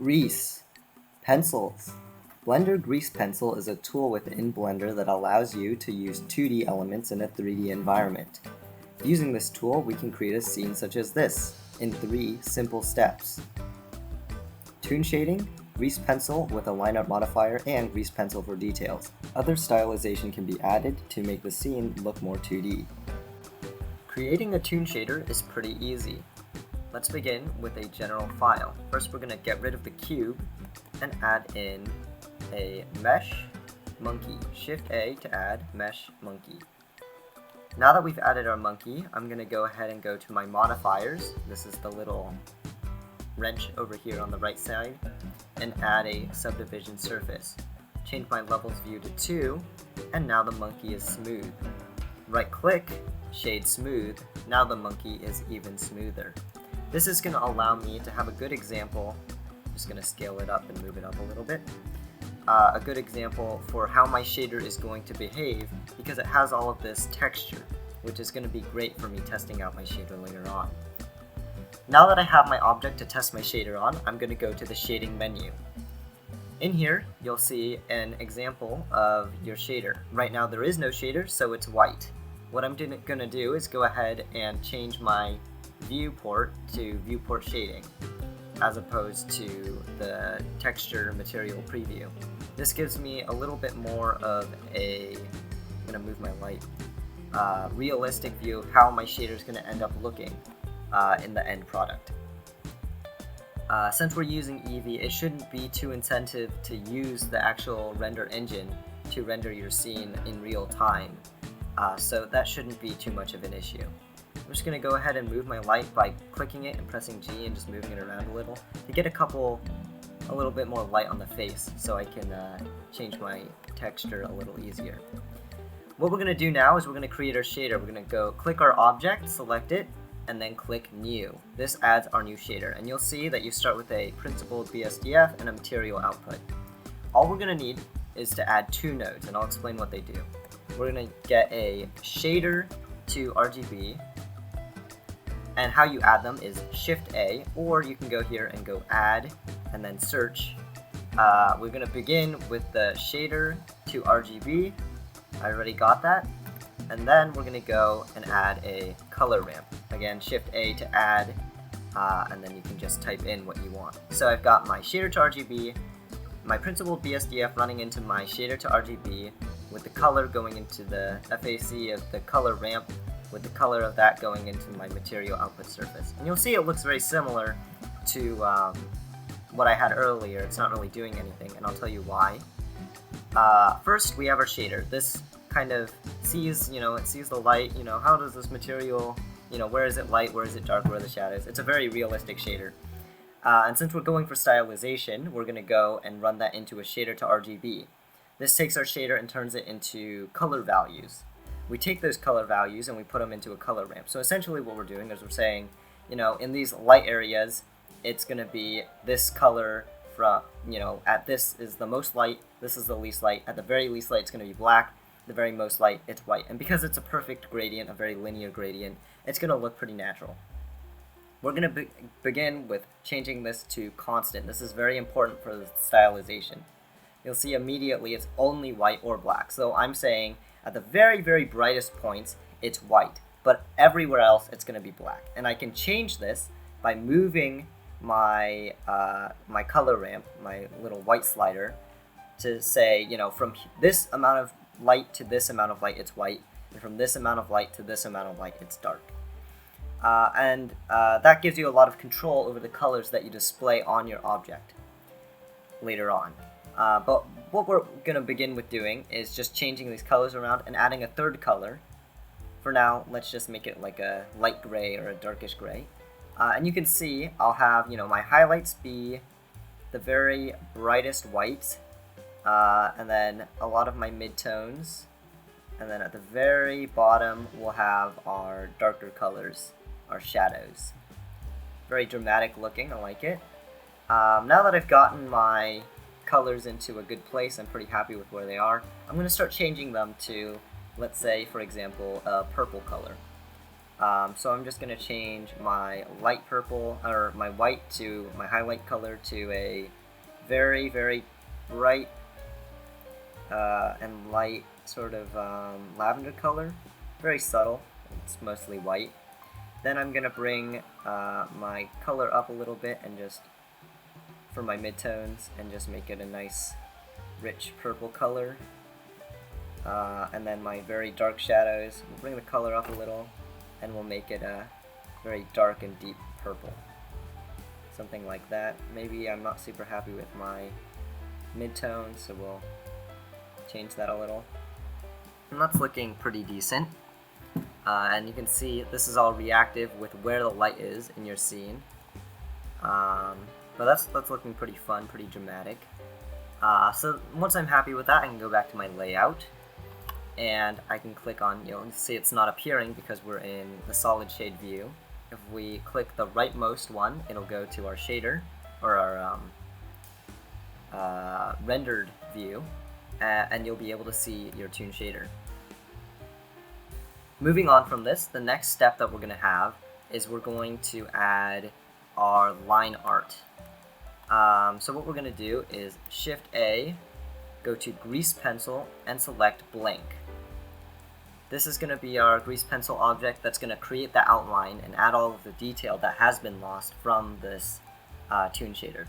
Grease pencils. Blender Greasepencil is a tool within Blender that allows you to use 2D elements in a 3D environment. Using this tool, we can create a scene such as this in 3 simple steps. Toon shading, Greasepencil with a lineup modifier, and Greasepencil for details. Other stylization can be added to make the scene look more 2D. Creating a toon shader is pretty easy. Let's begin with a general file. First, we're going to get rid of the cube and add in a mesh monkey. Shift A to add mesh monkey. Now that we've added our monkey, I'm going to go ahead and go to my modifiers. This is the little wrench over here on the right side, and add a subdivision surface. Change my levels view to 2, and now the monkey is smooth. Right click, shade smooth. Now the monkey is even smoother. This is going to allow me to have a good example. I'm just going to scale it up and move it up a little bit. A good example for how my shader is going to behave, because it has all of this texture, which is going to be great for me testing out my shader later on. Now that I have my object to test my shader on, I'm going to go to the shading menu. In here, you'll see an example of your shader. Right now there is no shader, so it's white. What I'm going to do is go ahead and change my viewport to viewport shading, as opposed to the texture material preview. This gives me a little bit more of a, I'm going to move my light, realistic view of how my shader is going to end up looking in the end product. Since we're using Eevee, it shouldn't be too incentive to use the actual render engine to render your scene in real time, so that shouldn't be too much of an issue. I'm just going to go ahead and move my light by clicking it and pressing G and just moving it around a little to get a little bit more light on the face, so I can change my texture a little easier. What we're going to do now is we're going to create our shader. We're going to go click our object, select it, and then click New. This adds our new shader, and you'll see that you start with a principled BSDF and a material output. All we're going to need is to add 2 nodes, and I'll explain what they do. We're going to get a shader to RGB, and how you add them is Shift A, or you can go here and go Add, and then Search. We're going to begin with the shader to RGB. I already got that. And then we're going to go and add a color ramp. Again, Shift A to add, and then you can just type in what you want. So I've got my shader to RGB, my principled BSDF running into my shader to RGB, with the color going into the FAC of the color ramp, with the color of that going into my material output surface. And you'll see it looks very similar to what I had earlier. It's not really doing anything, and I'll tell you why. First, we have our shader. This kind of sees, it sees the light, how does this material, where is it light, where is it dark, where are the shadows. It's a very realistic shader. And since we're going for stylization, we're going to go and run that into a shader to RGB. This takes our shader and turns it into color values. We take those color values and we put them into a color ramp. So essentially what we're doing is we're saying, in these light areas, it's going to be this color from, at this is the most light, this is the least light. At the very least light, it's going to be black. The very most light, it's white. And because it's a perfect gradient, a very linear gradient, it's going to look pretty natural. We're going to begin with changing this to constant. This is very important for the stylization. You'll see immediately it's only white or black. So I'm saying at the very, very brightest points, it's white, but everywhere else, it's going to be black. And I can change this by moving my, my color ramp, my little white slider, to say, from this amount of light to this amount of light, it's white, and from this amount of light to this amount of light, it's dark. That gives you a lot of control over the colors that you display on your object later on. But what we're going to begin with doing is just changing these colors around and adding a third color. For now, let's just make it like a light gray or a darkish gray. And you can see I'll have, my highlights be the very brightest white, and then a lot of my midtones, and then at the very bottom we'll have our darker colors, our shadows. Very dramatic looking, I like it. Now that I've gotten my colors into a good place, I'm pretty happy with where they are. I'm going to start changing them to, let's say, for example, a purple color. So I'm just going to change my light purple, or my white to my highlight color to a very, very bright and light sort of lavender color. Very subtle, it's mostly white. Then I'm going to bring my color up a little bit and just for my midtones and just make it a nice rich purple color. And then my very dark shadows, we'll bring the color up a little and we'll make it a very dark and deep purple. Something like that. Maybe I'm not super happy with my midtones, so we'll change that a little. And that's looking pretty decent. And you can see this is all reactive with where the light is in your scene. But that's looking pretty fun, pretty dramatic. So once I'm happy with that, I can go back to my layout. And I can click on, you'll see it's not appearing because we're in the solid shade view. If we click the rightmost one, it'll go to our shader, or our rendered view, and you'll be able to see your toon shader. Moving on from this, the next step that we're going to have is we're going to add our line art. So what we're going to do is Shift A, go to Grease Pencil, and select Blank. This is going to be our Grease Pencil object that's going to create the outline and add all of the detail that has been lost from this toon shader.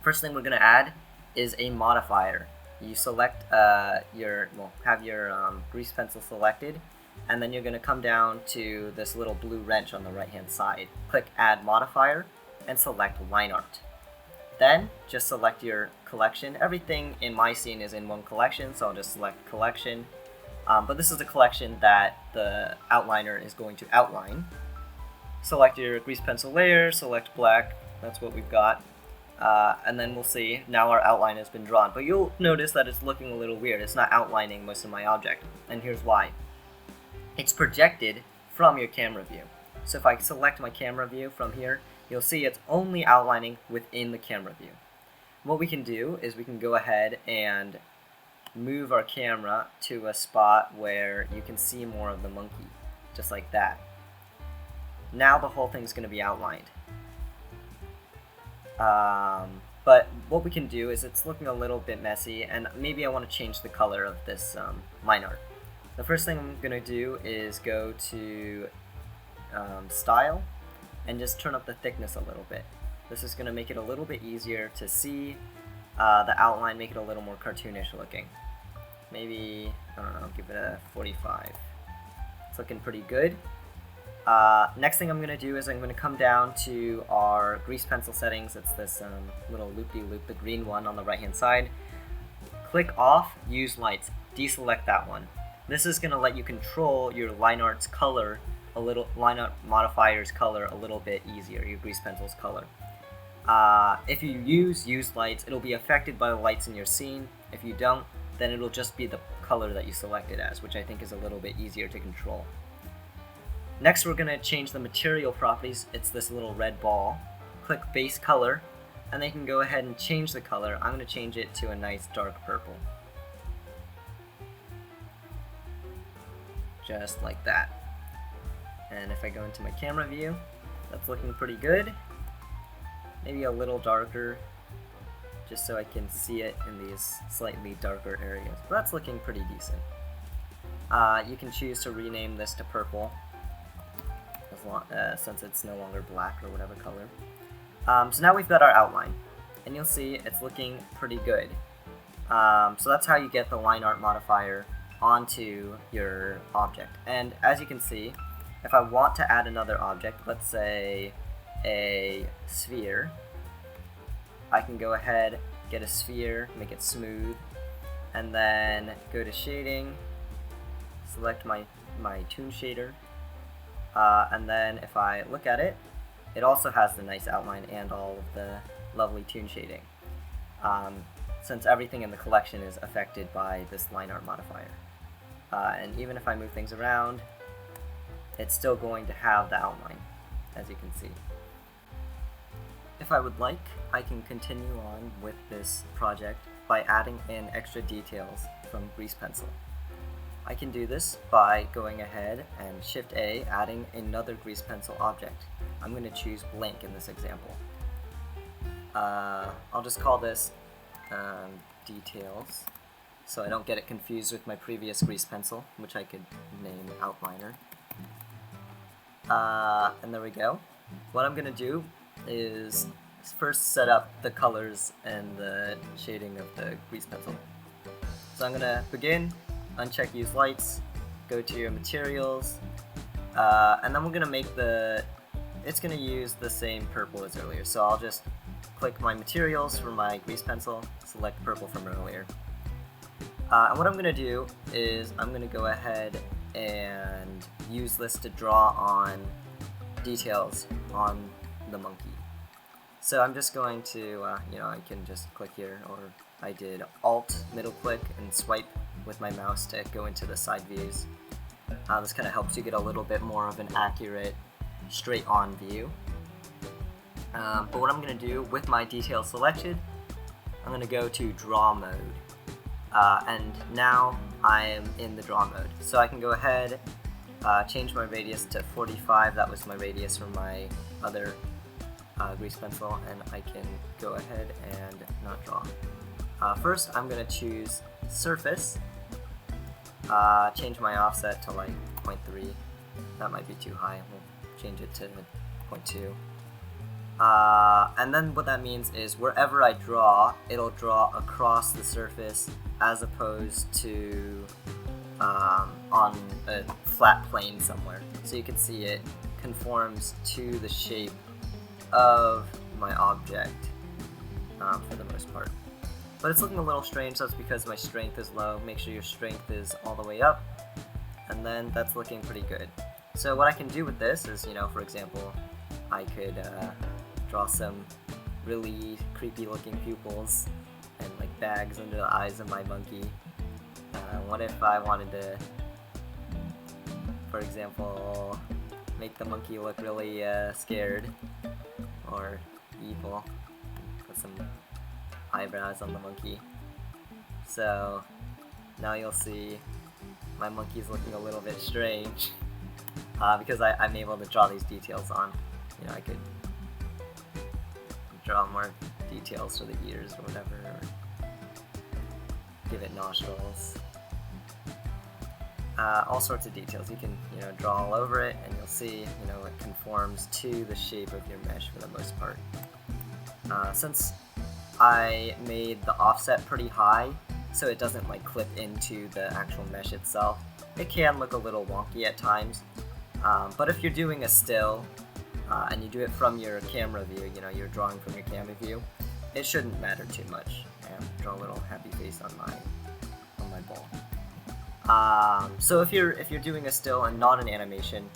First thing we're going to add is a modifier. You select have your Grease Pencil selected, and then you're going to come down to this little blue wrench on the right hand side. Click Add Modifier and select Line Art. Then just select your collection. Everything in my scene is in one collection, so I'll just select Collection. But this is the collection that the outliner is going to outline. Select your Grease Pencil layer, select black, that's what we've got. And then we'll see, now our outline has been drawn. But you'll notice that it's looking a little weird. It's not outlining most of my object. And here's why. It's projected from your camera view. So if I select my camera view from here, you'll see it's only outlining within the camera view. What we can do is we can go ahead and move our camera to a spot where you can see more of the monkey, just like that. Now the whole thing's going to be outlined. But what we can do is it's looking a little bit messy, and maybe I want to change the color of this line art. The first thing I'm going to do is go to Style and just turn up the thickness a little bit. This is going to make it a little bit easier to see the outline, make it a little more cartoonish looking. Maybe, I don't know, give it a 45. It's looking pretty good. Next thing I'm going to do is I'm going to come down to our Grease Pencil settings. It's this little loop-de-loop, the green one on the right hand side. Click off, use lights, deselect that one. This is going to let you control your line art's color, line art modifier's color a little bit easier, your Grease Pencil's color. If you use lights, it'll be affected by the lights in your scene. If you don't, then it'll just be the color that you selected as, which I think is a little bit easier to control. Next, we're going to change the material properties. It's this little red ball. Click Base Color, and then you can go ahead and change the color. I'm going to change it to a nice dark purple. Just like that. And if I go into my camera view, that's looking pretty good. Maybe a little darker, just so I can see it in these slightly darker areas. But that's looking pretty decent. You can choose to rename this to purple, since it's no longer black or whatever color. So now we've got our outline, and you'll see it's looking pretty good. So that's how you get the line art modifier onto your object. And as you can see, if I want to add another object, let's say a sphere, I can go ahead, get a sphere, make it smooth, and then go to shading, select my toon shader, and then if I look at it, it also has the nice outline and all of the lovely toon shading, since everything in the collection is affected by this line art modifier. And even if I move things around, it's still going to have the outline, as you can see. If I would like, I can continue on with this project by adding in extra details from Greasepencil. I can do this by going ahead and Shift A, adding another grease pencil object. I'm going to choose blank in this example. I'll just call this Details, so I don't get it confused with my previous grease pencil, which I could name Outliner. And there we go. What I'm going to do is first set up the colors and the shading of the grease pencil. So I'm going to begin, uncheck use lights, go to your materials, and then we're going to make it's going to use the same purple as earlier. So I'll just click my materials for my grease pencil, select purple from earlier. And what I'm going to do is I'm going to go ahead and use this to draw on details on the monkey. So I'm just going to, I can just click here, or I did Alt, middle click, and swipe with my mouse to go into the side views. This kind of helps you get a little bit more of an accurate, straight-on view. But what I'm going to do with my detail selected, I'm going to go to Draw mode. And now I am in the Draw mode. So I can go ahead, change my radius to 45, that was my radius for my other grease pencil, and I can go ahead and not draw. First, I'm going to choose Surface, change my offset to like 0.3, that might be too high, we'll change it to 0.2. And then what that means is wherever I draw, it'll draw across the surface as opposed to on a flat plane somewhere. So you can see it conforms to the shape of my object for the most part. But it's looking a little strange, that's because my strength is low. Make sure your strength is all the way up, and then that's looking pretty good. So what I can do with this is, for example, I could draw some really creepy looking pupils and like bags under the eyes of my monkey. What if I wanted to, for example, make the monkey look really scared or evil? Put some eyebrows on the monkey. So now you'll see my monkey's looking a little bit strange because I'm able to draw these details on. I could draw more details for the ears or whatever, or give it nostrils. All sorts of details. You can, draw all over it, and you'll see, it conforms to the shape of your mesh for the most part. Since I made the offset pretty high, so it doesn't like clip into the actual mesh itself, it can look a little wonky at times. But if you're doing a still, and you do it from your camera view, you're drawing from your camera view, it shouldn't matter too much. Draw a little happy face on my ball. So if you're doing a still and not an animation,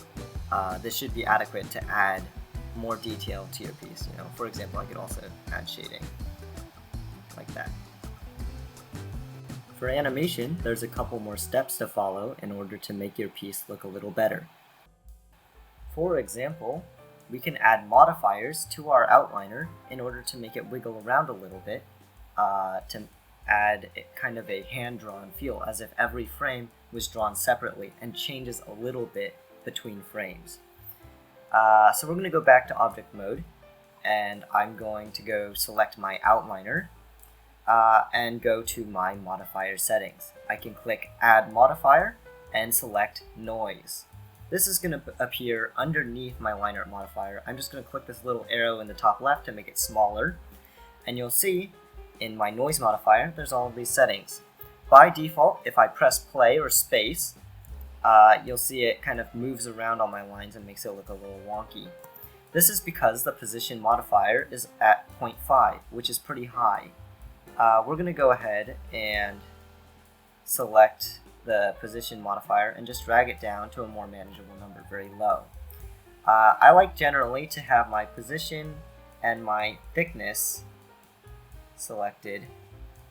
this should be adequate to add more detail to your piece. For example, I could also add shading like that. For animation, there's a couple more steps to follow in order to make your piece look a little better. For example, we can add modifiers to our outliner in order to make it wiggle around a little bit, to add kind of a hand-drawn feel, as if every frame was drawn separately and changes a little bit between frames. So we're going to go back to object mode, and I'm going to go select my outliner and go to my modifier settings. I can click Add Modifier and select Noise. This is going to appear underneath my line art modifier. I'm just going to click this little arrow in the top left to make it smaller, and you'll see in my noise modifier there's all of these settings. By default, if I press play or space, you'll see it kind of moves around on my lines and makes it look a little wonky. This is because the position modifier is at 0.5, which is pretty high. We're going to go ahead and select the position modifier and just drag it down to a more manageable number, very low. I like generally to have my position and my thickness selected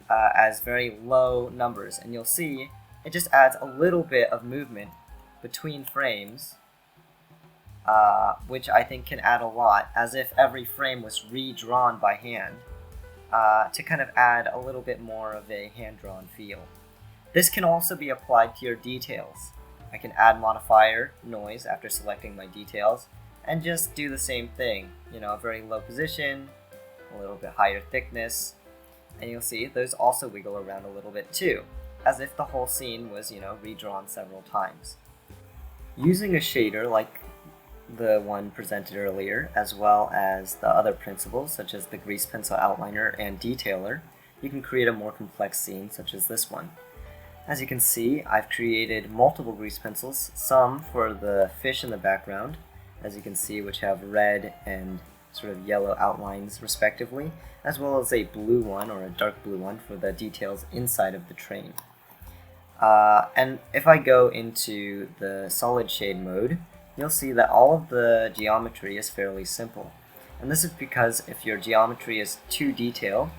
as very low numbers, and you'll see it just adds a little bit of movement between frames, which I think can add a lot, as if every frame was redrawn by hand, to kind of add a little bit more of a hand-drawn feel. This can also be applied to your details. I can add modifier noise after selecting my details and just do the same thing. A very low position, a little bit higher thickness, and you'll see those also wiggle around a little bit too, as if the whole scene was, redrawn several times. Using a shader like the one presented earlier, as well as the other principles such as the Greasepencil Outliner and Detailer, you can create a more complex scene such as this one. As you can see, I've created multiple grease pencils, some for the fish in the background, as you can see, which have red and sort of yellow outlines respectively, as well as a blue one or a dark blue one for the details inside of the train. And if I go into the solid shade mode, you'll see that all of the geometry is fairly simple. And this is because if your geometry is too detailed,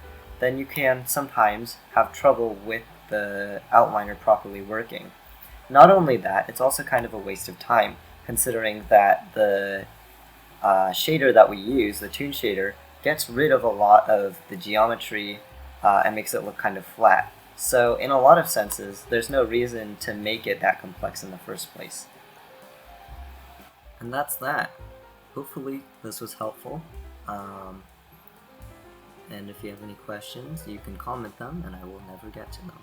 then you can sometimes have trouble with the outliner properly working. Not only that, it's also kind of a waste of time, considering that the shader that we use, the toon shader, gets rid of a lot of the geometry and makes it look kind of flat. So in a lot of senses, there's no reason to make it that complex in the first place. And that's that. Hopefully this was helpful. And if you have any questions, you can comment them and I will never get to them.